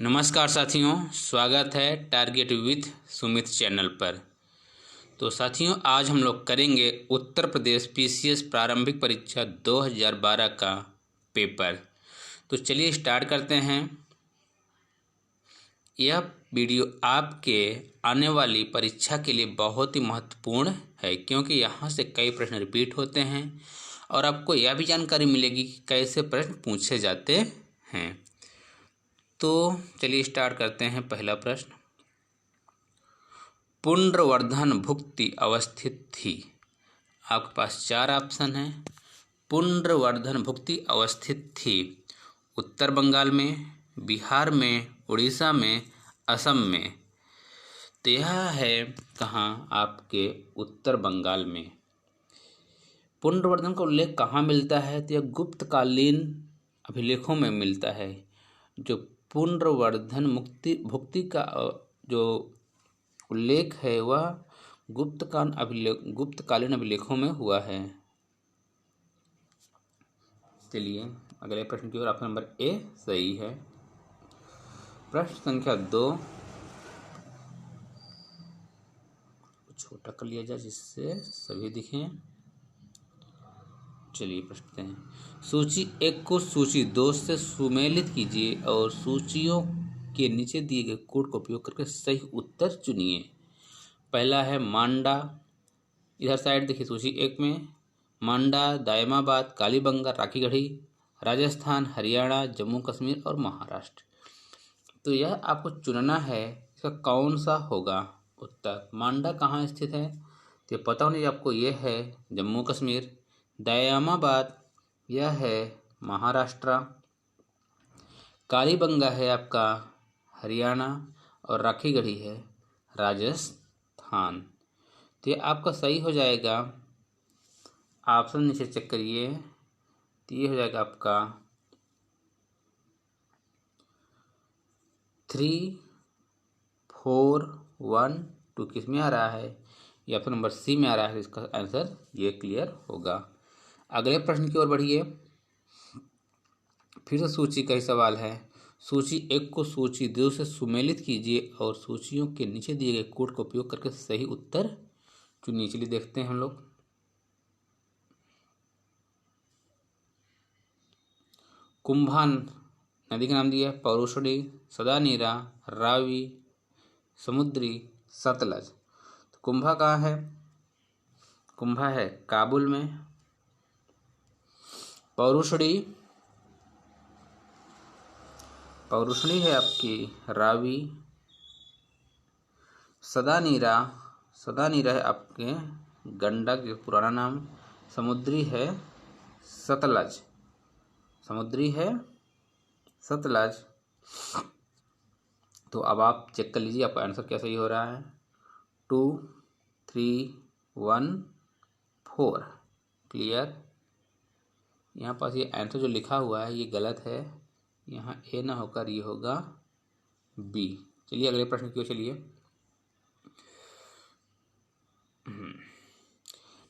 नमस्कार साथियों, स्वागत है टारगेट विथ सुमित चैनल पर। तो साथियों, आज हम लोग करेंगे उत्तर प्रदेश पीसीएस प्रारंभिक परीक्षा 2012 का पेपर। तो चलिए स्टार्ट करते हैं। यह वीडियो आपके आने वाली परीक्षा के लिए बहुत ही महत्वपूर्ण है, क्योंकि यहाँ से कई प्रश्न रिपीट होते हैं और आपको यह भी जानकारी मिलेगी कि कैसे प्रश्न पूछे जाते हैं। तो चलिए स्टार्ट करते हैं। पहला प्रश्न, पुनर्वर्धन भुक्ति अवस्थित थी। आपके पास चार ऑप्शन हैं। पुनर्वर्धन भुक्ति अवस्थित थी उत्तर बंगाल में, बिहार में, उड़ीसा में, असम में। तो यह है कहाँ? आपके उत्तर बंगाल में। पुनर्वर्धन का उल्लेख कहाँ मिलता है? तो यह गुप्तकालीन अभिलेखों में मिलता है। जो पुनर्वर्धन भुक्ति का जो उल्लेख है वह गुप्तकालीन अभिलेखों में हुआ है। चलिए अगले प्रश्न की ओर। ऑप्शन नंबर ए सही है। प्रश्न संख्या 2 छोटा कर लिया जाए जिससे सभी दिखें। चलिए पूछते हैं। सूची 1 को सूची 2 से सुमेलित कीजिए और सूचियों के नीचे दिए गए कोड का उपयोग करके सही उत्तर चुनिए। पहला है मांडा। इधर साइड देखिए, सूची 1 में मांडा, दायमाबाद, कालीबंगा, राखीगढ़ी, राजस्थान, हरियाणा, जम्मू कश्मीर और महाराष्ट्र। तो यह आपको चुनना है, इसका कौन सा होगा उत्तर। मांडा कहाँ स्थित है? तो पता होनी आपको, ये है जम्मू कश्मीर। दायमाबाद यह है महाराष्ट्र। कालीबंगा है आपका हरियाणा और राखीगढ़ी है राजस्थान। तो ये आपका सही हो जाएगा। ऑप्शन नीचे चेक करिए, तो ये हो जाएगा आपका 3, 4, 1, 2 किस में आ रहा है? ये ऑप्शन नंबर सी में आ रहा है। इसका आंसर ये क्लियर होगा। अगले प्रश्न की ओर बढ़िए। फिर से सूची का ही सवाल है। सूची 1 को सूची 2 से सुमेलित कीजिए और सूचियों के नीचे दिए गए कोड का उपयोग करके सही उत्तर चुनिए। चलिए देखते हैं हम लोग। कुंभा नदी का नाम दिया है पौरुषणी, सदानीरा, रावी, समुद्री, सतलज। तो कुंभा कहाँ है? कुंभा है काबुल में। पौरुषणी है आपकी रावी। सदानीरा है आपके गंडक, जो पुराना नाम। समुद्री है सतलज। तो अब आप चेक कर लीजिए आपका आंसर क्या सही हो रहा है। 2, 3, 1, 4 क्लियर। यहाँ पास ये आंसर जो लिखा हुआ है ये गलत है। यहाँ ए ना होकर ये होगा बी। चलिए अगले प्रश्न की ओर चलिए।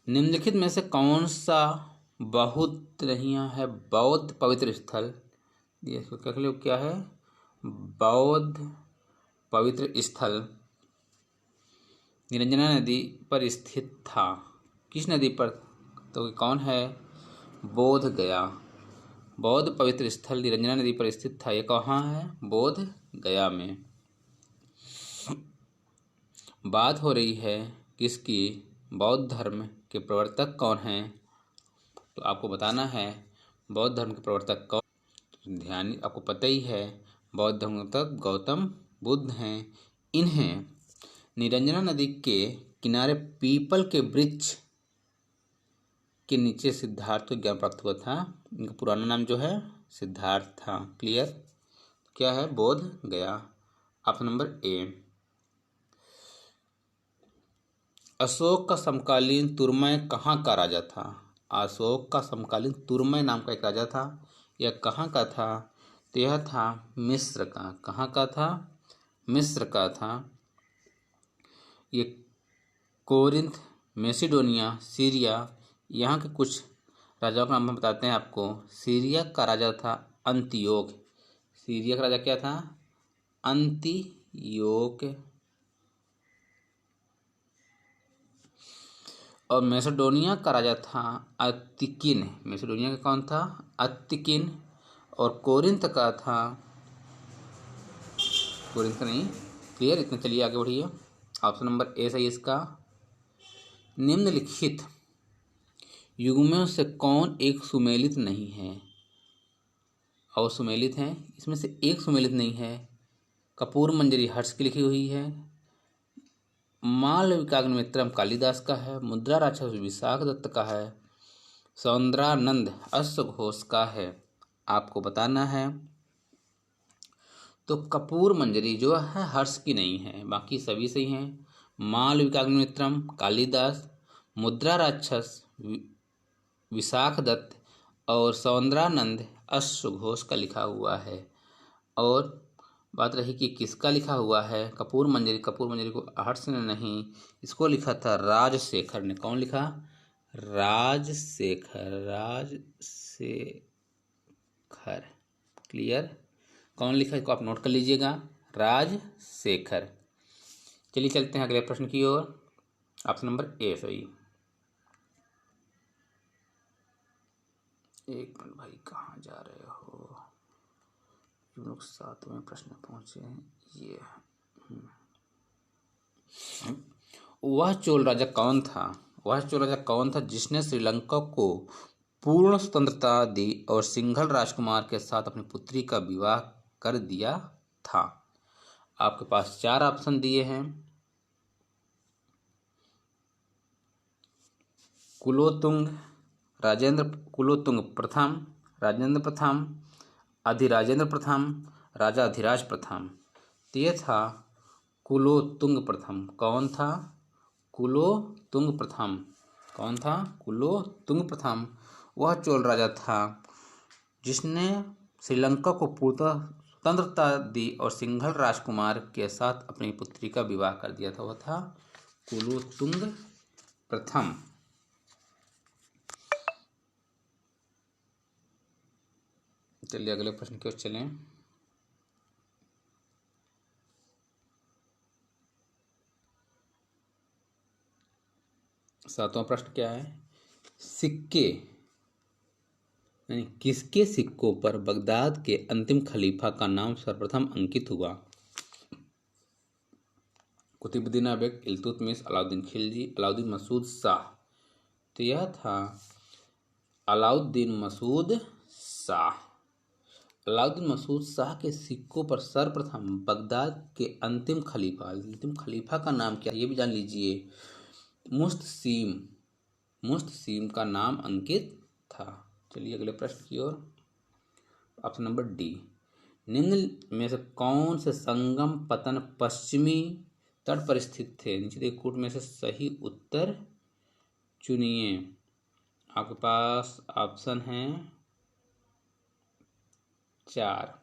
निम्नलिखित में से कौन सा बहुत नहीं है बौद्ध पवित्र स्थल? क्या है? बौद्ध पवित्र स्थल निरंजना नदी पर स्थित था। किस नदी पर? तो कौन है? बोध गया। बौद्ध पवित्र स्थल निरंजना नदी पर स्थित था। ये कहाँ है? बोध गया में। बात हो रही है किसकी? बौद्ध धर्म के प्रवर्तक कौन हैं? तो आपको बताना है बौद्ध धर्म के प्रवर्तक कौन। ध्यान, आपको पता ही है बौद्ध धर्म तक गौतम बुद्ध हैं। इन्हें निरंजना नदी के किनारे पीपल के वृक्ष के नीचे सिद्धार्थ को ज्ञान प्राप्त हुआ था। इनका पुराना नाम जो है सिद्धार्थ था। क्लियर। क्या है? बोध गया। Option number A. अशोक का समकालीन तुर्मय कहाँ का राजा था? अशोक का समकालीन तुर्मय नाम का एक राजा था। यह कहाँ का था? तो यह था मिस्र का। कहाँ का था? मिस्र का था। ये कोरिंथ, मैसिडोनिया, सीरिया, यहाँ के कुछ राजाओं का नाम हम बताते हैं आपको। सीरिया का राजा था अंतियोक। सीरिया का राजा क्या था? अंतियोक और मैसेडोनिया का राजा था अत्तिकिन। मैसेडोनिया का कौन था? अत्तिकिन। और कोरिंथ का था, कोरिंथ नहीं, क्लियर? इतना चलिए आगे बढ़िए। ऑप्शन नंबर ए सही इसका। निम्नलिखित युग्मों से कौन एक सुमेलित नहीं है? और सुमेलित हैं, इसमें से एक सुमेलित नहीं है। कपूर मंजरी हर्ष की लिखी हुई है, मालविकाग्निमित्रम कालिदास का है, मुद्रा राक्षस विशाख दत्त का है, सौंदरानंद अश्वघोष का है। आपको बताना है। तो कपूर मंजरी जो है हर्ष की नहीं है, बाकी सभी सही हैं। मालविकाग्निमित्रम कालिदास, मुद्रा राक्षस विशाख दत्त और सौंदरानंद अश्वघोष का लिखा हुआ है। और बात रही कि किसका लिखा हुआ है, कपूर मंजरी को हर्ष ने नहीं, इसको लिखा था राजशेखर ने। कौन लिखा? राजशेखर। क्लियर? कौन लिखा इसको आप नोट कर लीजिएगा, राजशेखर। चलिए चलते हैं अगले प्रश्न की ओर। ऑप्शन नंबर ए सही। एक मिनट भाई, कहाँ जा रहे हो? हम लोग 7वें प्रश्न पहुंचे हैं। ये वह चोल राजा कौन था जिसने श्रीलंका को पूर्ण स्वतंत्रता दी और सिंघल राजकुमार के साथ अपनी पुत्री का विवाह कर दिया था? आपके पास 4 ऑप्शन दिए हैं। कुलोतुंग प्रथम, राजेंद्र प्रथम, अधिराजेंद्र प्रथम, राजा अधिराज प्रथम। तो ये था कुलोतुंग प्रथम। कौन था? कुलोतुंग प्रथम। कौन था? कुलोतुंग प्रथम। वह चोल राजा था जिसने श्रीलंका को पूर्णतः स्वतंत्रता दी और सिंघल राजकुमार के साथ अपनी पुत्री का विवाह कर दिया था। वह था कुलोतुंग प्रथम। चलिए अगले प्रश्न की ओर चलें। सातवां प्रश्न क्या है? सिक्के यानी किसके सिक्कों पर बगदाद के अंतिम खलीफा का नाम सर्वप्रथम अंकित हुआ? कुतुबुद्दीन ऐबक, इल्तुतमिश, अलाउद्दीन खिलजी, अलाउद्दीन मसूद शाह। तो यह था अलाउद्दीन मसूद शाह। अलाउद्दीन मसूद शाह के सिक्कों पर सर्वप्रथम बगदाद के अंतिम खलीफा का नाम क्या, ये भी जान लीजिए, मुस्तसीम का नाम अंकित था। चलिए अगले प्रश्न की ओर। Option number D. निम्न में से कौन से संगम पतन पश्चिमी तट पर स्थित थे? नीचे दिए कूट में से सही उत्तर चुनिए। आपके पास ऑप्शन है 4,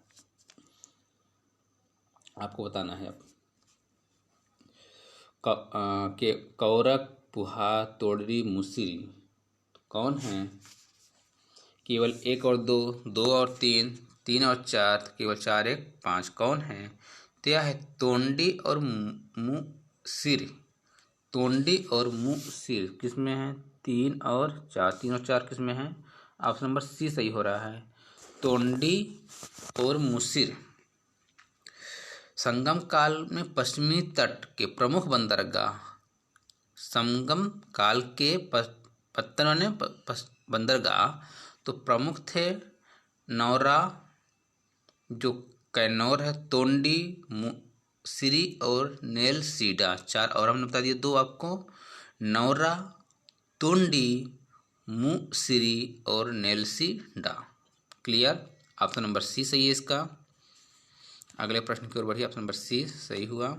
आपको बताना है अब। के कौरक, पुहा, तोड़री, मुसिरी। कौन है? केवल 1 और 2, 2 और 3, 3 और 4, केवल 4, 1, 5। कौन है? तो यह है तोंडी और मुसिर। तोंडी और मुसिर किस में है? 3 और 4। 3 और 4 किस में है? ऑप्शन नंबर सी सही हो रहा है, तोंडी और मुसिर। संगम काल में पश्चिमी तट के प्रमुख बंदरगाह, संगम काल के पत्तनों ने बंदरगाह तो प्रमुख थे नौरा जो कैनौर है, तोंडी, मुसिरी और नेलसीडा। 4 और हमने बता दिए 2 आपको, नौरा, तोंडी, मुसिरी और नेलसीडा। क्लियर? ऑप्शन नंबर सी सही है इसका। अगले प्रश्न की ओर बढ़िए। ऑप्शन नंबर सी सही हुआ।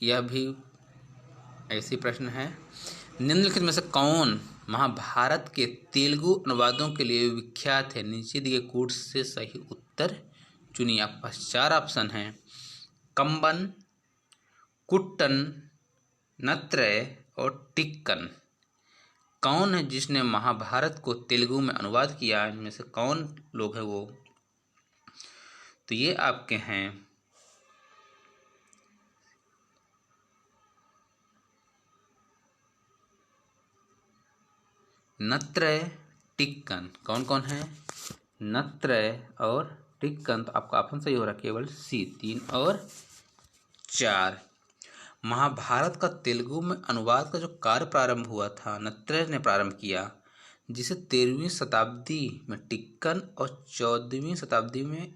यह भी ऐसी प्रश्न है। निम्नलिखित में से कौन महाभारत के तेलुगु अनुवादों के लिए विख्यात है? नीचे दिए कूट से सही उत्तर चुनिए। आपके पास 4 ऑप्शन हैं, कंबन, कुट्टन, नत्रय और टिक्कन। कौन है जिसने महाभारत को तेलुगु में अनुवाद किया? इनमें से कौन लोग हैं वो? तो ये आपके हैं नत्रय, टिक्कन। कौन कौन है? नत्रय और टिक्कन। तो आपका ऑप्शन सही हो रहा है केवल सी, 3 और 4। महाभारत का तेलुगु में अनुवाद का जो कार्य प्रारंभ हुआ था नत्रय ने प्रारंभ किया, जिसे 13वीं शताब्दी में टिक्कन और 14वीं शताब्दी में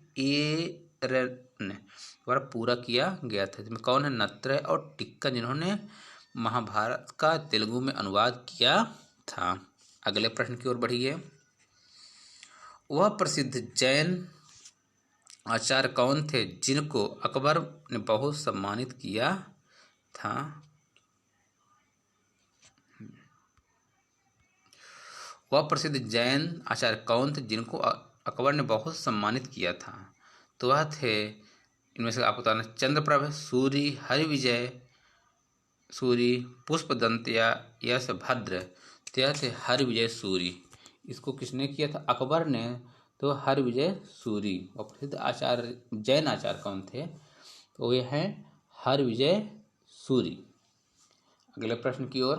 ने द्वारा पूरा किया गया था। इसमें कौन है? नत्रय और टिक्कन, जिन्होंने महाभारत का तेलुगु में अनुवाद किया था। अगले प्रश्न की ओर बढ़िए। वह प्रसिद्ध जैन आचार्य कौन थे जिनको अकबर ने बहुत सम्मानित किया था? वह प्रसिद्ध जैन आचार्य कौन थे जिनको अकबर ने बहुत सम्मानित किया था? तो वह थे, इनमें से आपको बताना, चंद्रप्रभ, सूरी, हरिविजय, सूरी, पुष्पदंत या यशभद्र। तो यह थे हरिविजय सूरी। इसको किसने किया था? अकबर ने। तो हरिविजय सूरी। और प्रसिद्ध आचार्य जैन आचार्य कौन थे? तो ये हैं हरिविजय सूरी। अगले प्रश्न की ओर।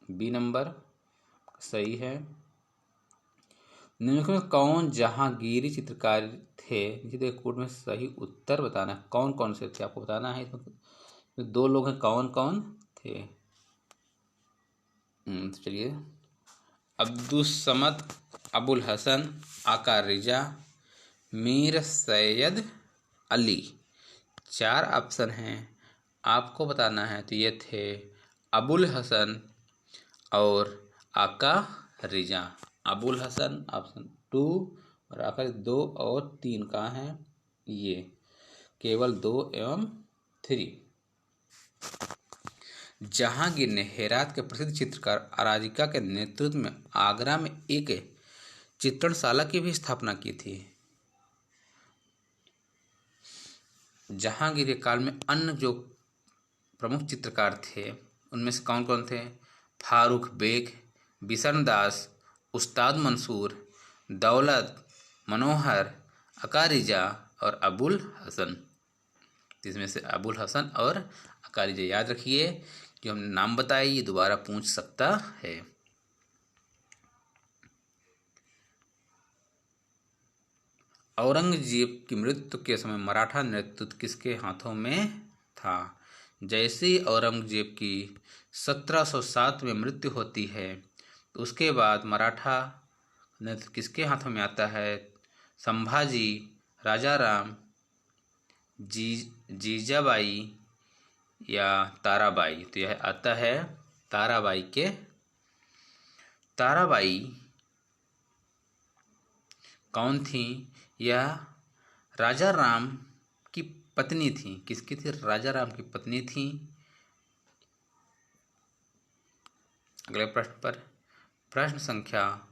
बी नंबर सही है। निम्नलिखित में कौन जहांगीरी चित्रकार थे? नीचे कोड में सही उत्तर बताना है। कौन कौन से थे आपको बताना है। इसमें 2 लोग हैं, कौन कौन थे? तो चलिए, अब्दुस्समद, अबुल हसन, आका रिजा, मीर सैयद अली। 4 ऑप्शन हैं, आपको बताना है। तो ये थे अबुल हसन और आका रिजा। अबुल हसन ऑप्शन 2 और आका 2 और 3 कहाँ हैं? ये केवल 2 एवं 3। जहांगीर ने हेरात के प्रसिद्ध चित्रकार अराजिका के नेतृत्व में आगरा में एक चित्रणशाला की भी स्थापना की थी। जहांगीर के काल में अन्य जो प्रमुख चित्रकार थे उनमें से कौन कौन थे? फारूक बेग, बिशन दास, उस्ताद मंसूर, दौलत, मनोहर, अकारिजा और अबुल हसन। इसमें से अबुल हसन और अकारिजा याद रखिए, जो हमने नाम बताए ये दोबारा पूछ सकता है। औरंगजेब की मृत्यु के समय मराठा नेतृत्व किसके हाथों में था? जैसे ही औरंगजेब की 1707 में मृत्यु होती है तो उसके बाद मराठा नेतृत्व किसके हाथों में आता है? संभाजी, राजाराम, जीजाबाई या ताराबाई। तो यह आता है ताराबाई के। ताराबाई कौन थी? यह राजा राम की पत्नी थी। किसकी थी? राजा राम की पत्नी थी। अगले प्रश्न पर, प्रश्न संख्या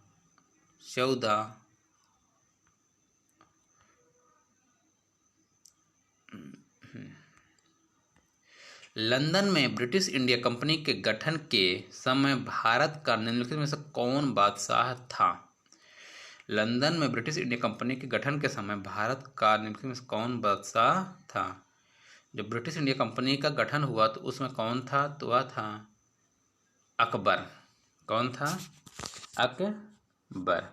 14। लंदन में ब्रिटिश इंडिया कंपनी के गठन के समय भारत का निम्नलिखित में से कौन बादशाह था? लंदन में ब्रिटिश इंडिया कंपनी के गठन के समय भारत का निम्नलिखित में से कौन बादशाह था? जब ब्रिटिश इंडिया कंपनी का गठन हुआ तो उसमें कौन था? तो वह था अकबर। कौन था? अकबर।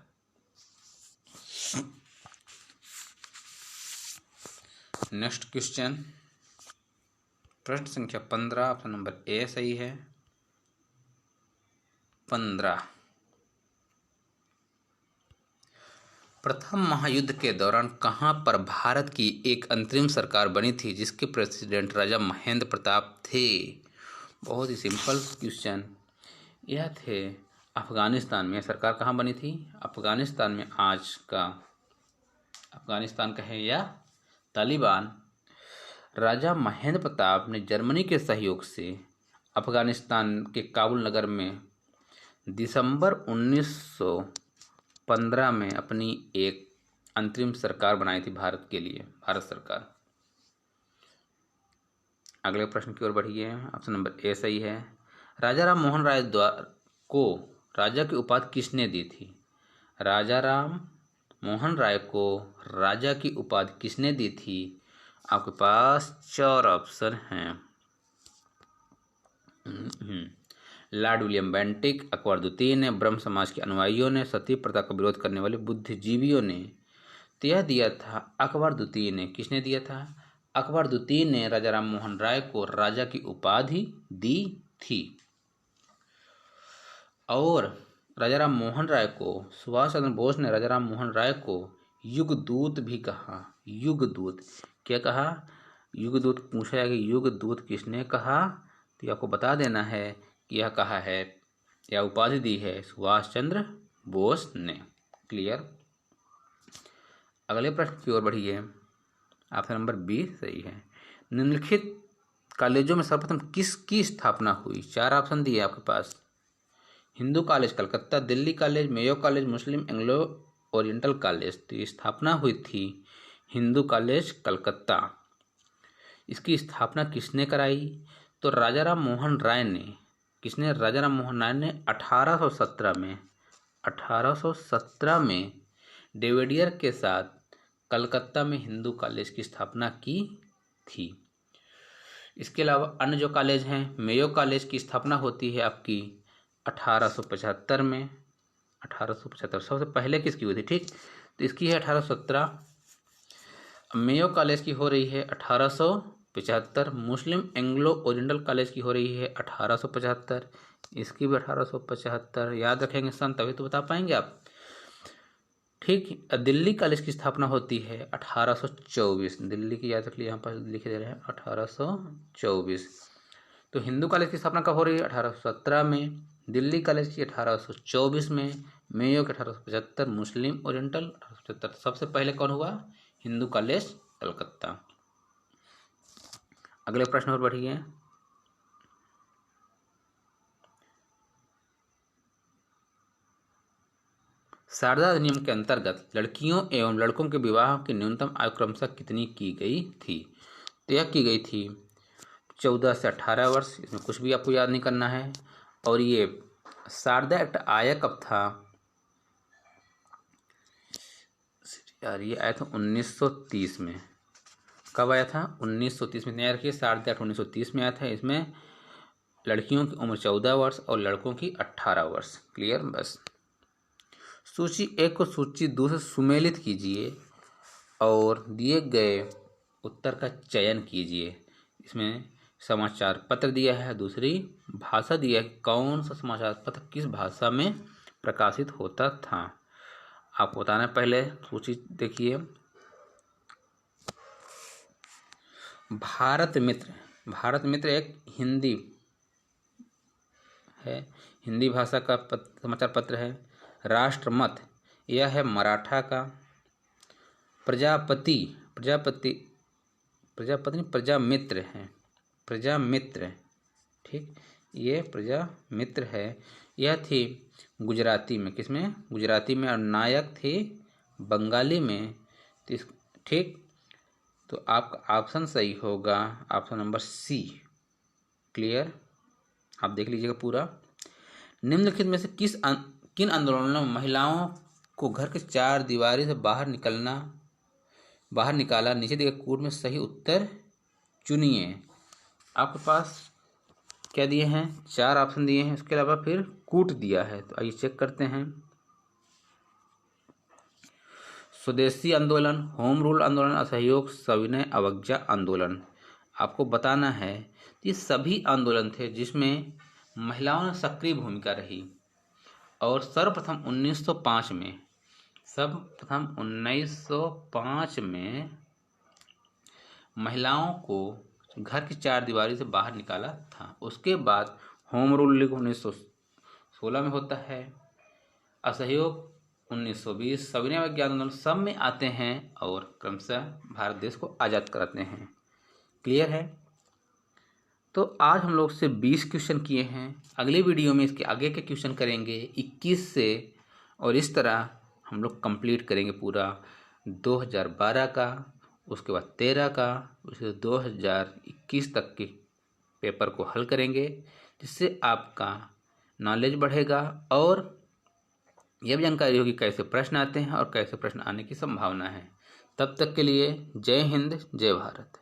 नेक्स्ट क्वेश्चन, प्रश्न संख्या 15, ऑप्शन नंबर ए सही है। 15, प्रथम महायुद्ध के दौरान कहाँ पर भारत की एक अंतरिम सरकार बनी थी जिसके प्रेसिडेंट राजा महेंद्र प्रताप थे? बहुत ही सिंपल क्वेश्चन। यह थे अफगानिस्तान में। सरकार कहाँ बनी थी? अफगानिस्तान में। आज का अफगानिस्तान का है या तालिबान। राजा महेंद्र प्रताप ने जर्मनी के सहयोग से अफगानिस्तान के काबुल नगर में दिसंबर 1915 में अपनी एक अंतरिम सरकार बनाई थी भारत के लिए, भारत सरकार। अगले प्रश्न की ओर बढ़िए। ऑप्शन नंबर ए सही है। राजा राम मोहन राय को राजा की उपाधि किसने दी थी? राजा राम मोहन राय को राजा की उपाधि किसने दी थी? आपके पास 4 ऑप्शन हैं। लॉर्ड विलियम बेंटिक, अकबर द्वितीय ने, ब्रह्म समाज के अनुयायियों ने, सती प्रथा का विरोध करने वाले बुद्धिजीवियों ने। तो यह दिया था अकबर द्वितीय ने। किसने दिया था? अकबर द्वितीय ने राजा राम मोहन राय को राजा की उपाधि दी थी। और राजा राम मोहन राय को सुभाष चंद्र बोस ने राजा राम मोहन राय को युग दूत भी कहा। युग दूत क्या कहा? युग दूत पूछा है कि युग दूत किसने कहा? तो आपको बता देना है कि यह कहा है या उपाधि दी है सुभाष चंद्र बोस ने। क्लियर। अगले प्रश्न की ओर बढ़िए। ऑप्शन नंबर बी सही है। निम्नलिखित कॉलेजों में सर्वप्रथम किसकी स्थापना हुई? 4 ऑप्शन दिए आपके पास। Hindu college Calcutta, Delhi college, Mayo college, Muslim Anglo Oriental college. तो स्थापना हुई थी हिंदू कॉलेज कलकत्ता। इसकी स्थापना किसने कराई? तो राजा राम मोहन राय ने। किसने? राजा राम मोहन राय ने 1817 में डिविडियर के साथ कलकत्ता में हिंदू कॉलेज की स्थापना की थी। इसके अलावा अन्य जो कॉलेज हैं, मेयो कॉलेज की स्थापना होती है आपकी 1875 में। 1875 सबसे पहले किसकी हुई थी? ठीक, तो इसकी है 1817। मेयो कॉलेज की हो रही है 1875। मुस्लिम एंग्लो ओरिएंटल कॉलेज की हो रही है 1875। इसकी भी 1875। याद रखेंगे सन, तभी तो बता पाएंगे आप। ठीक, दिल्ली कॉलेज की स्थापना होती है 1824। दिल्ली की याद रख लिया, यहाँ पर लिख दे रहे हैं 1824। तो हिंदू कॉलेज की स्थापना कब हो रही है? 1817 में। दिल्ली कॉलेज की 1824 में। मेयो के 1875। मुस्लिम ओरिएंटल 1875। सबसे पहले कौन हुआ? हिंदू कॉलेज कलकत्ता। अगले प्रश्न और बढ़िए। शारदा अधिनियम के अंतर्गत लड़कियों एवं लड़कों के विवाह की न्यूनतम आयु क्रमशः कितनी की गई थी? तो यह की गई थी 14 से 18 वर्ष। इसमें कुछ भी आपको याद नहीं करना है। और ये शारदा एक्ट आया कब था यार? ये आया था 1930 में। कब आया था? 1930 में। नया रखिए, शारदा एक्ट 1930 में आया था। इसमें लड़कियों की उम्र 14 वर्ष और लड़कों की 18 वर्ष। क्लियर। बस सूची 1 को सूची 2 से सुमेलित कीजिए और दिए गए उत्तर का चयन कीजिए। इसमें समाचार पत्र दिया है, दूसरी भाषा दिया है। कौन सा समाचार पत्र किस भाषा में प्रकाशित होता था? आपको बताना है। पहले सूची देखिए। भारत मित्र। भारत मित्र एक हिंदी है, हिंदी भाषा का समाचार पत्र है। राष्ट्रमत यह है मराठा का। प्रजापति नहीं, प्रजामित्र है। प्रजामित्र, ठीक, ये प्रजामित्र है। यह थी गुजराती में। किसमें? गुजराती में। और नायक थे बंगाली में। ठीक, तो आपका ऑप्शन सही होगा ऑप्शन नंबर सी। क्लियर। आप देख लीजिएगा पूरा। निम्नलिखित में से किन आंदोलनों में महिलाओं को घर के 4 दीवारी से बाहर निकाला? नीचे दिए कोड में सही उत्तर चुनिए। आपके पास क्या दिए हैं? 4 ऑप्शन दिए हैं। इसके अलावा फिर कूट दिया है। तो आइए चेक करते हैं। स्वदेशी आंदोलन, होम रूल आंदोलन, असहयोग, सविनय अवज्ञा आंदोलन। आपको बताना है ये सभी आंदोलन थे जिसमें महिलाओं ने सक्रिय भूमिका रही। और सर्वप्रथम 1905 में महिलाओं को घर की 4 दीवारी से बाहर निकाला था। उसके बाद होम रूल लीग 1916 में होता है। असहयोग 1920, सविनय अवज्ञा आंदोलन सब में आते हैं और क्रमशः भारत देश को आज़ाद कराते हैं। क्लियर है। तो आज हम लोग से 20 क्वेश्चन किए हैं। अगले वीडियो में इसके आगे के क्वेश्चन करेंगे 21 से, और इस तरह हम लोग कंप्लीट करेंगे पूरा 2012 का, उसके बाद 13 का, उसके 2021 तक के पेपर को हल करेंगे, जिससे आपका नॉलेज बढ़ेगा और यह भी जानकारी होगी कैसे प्रश्न आते हैं और कैसे प्रश्न आने की संभावना है। तब तक के लिए जय हिंद, जय भारत।